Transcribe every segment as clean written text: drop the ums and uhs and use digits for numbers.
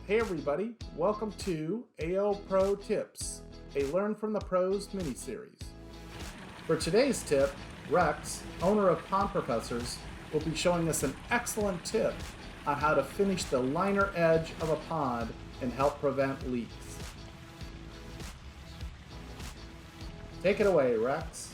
Hey everybody, welcome to AL Pro Tips, a Learn from the Pros mini-series. For today's tip, Rex, owner of Pond Professors, will be showing us an excellent tip on how to finish the liner edge of a pond and help prevent leaks. Take it away, Rex.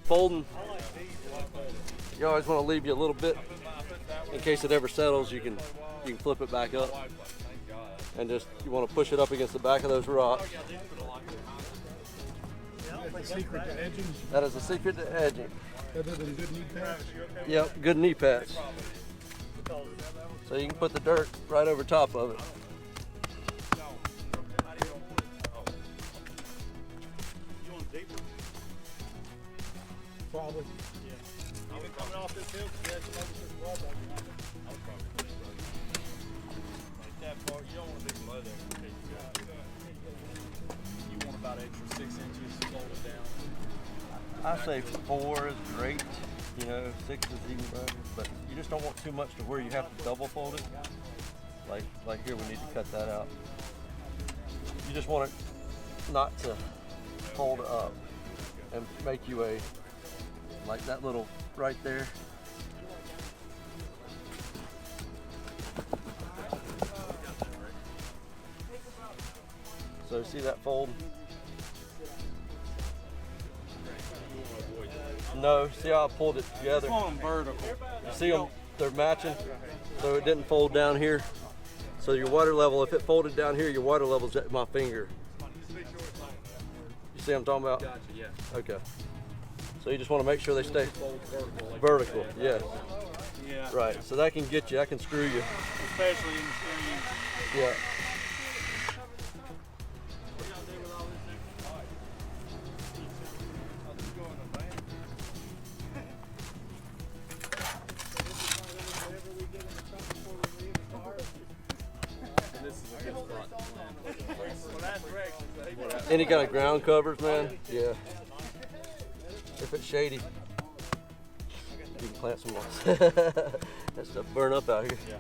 Folding, you always want to leave you a little bit in case it ever settles. You can flip it back up, and just you want to push it up against the back of those rocks. Secret to edging. That is a secret to edging. Other than good knee pads. Yep, good knee pads. So you can put the dirt right over top of it. Probably. Yeah. Even coming off this hill, you had some other some blood on you. I would probably put it like that far. You don't want to be below there. You want about extra 6 inches to fold it down. I say 4 is great. You know, 6 is even better. But you just don't want too much to where you have to double fold it. Like here, we need to cut that out. You just want it not to fold up and make you a, like that little right there. So see that fold? No, see how I pulled it together? Vertical. You see them, they're matching, so it didn't fold down here. So your water level, if it folded down here, your water level's at my finger. You see what I'm talking about? Gotcha, yeah. Okay. So you just want to make sure they stay vertical. Yeah. Yeah. Right. So that can get you. That can screw you. Especially in the stream. Yeah. Any kind of ground covers, man. Yeah. If it's shady, you can plant some moss. That stuff burn up out here. Yeah.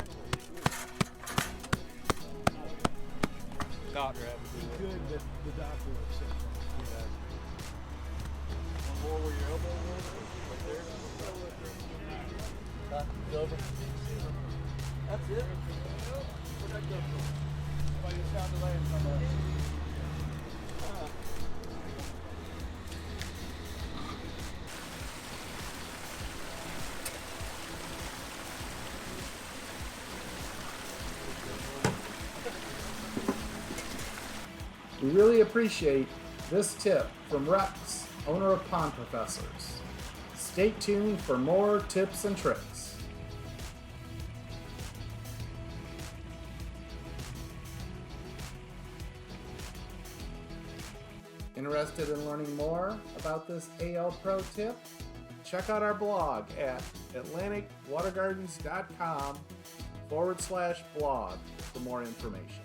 Doctor had to do it. Good that the doctor will accept that. One more where your elbow was, right there. Over. That's it. Where'd that go from? Somebody just got the land from there. We really appreciate this tip from Rex, owner of Pond Professors. Stay tuned for more tips and tricks. Interested in learning more about this AL Pro tip? Check out our blog at atlanticwatergardens.com/blog for more information.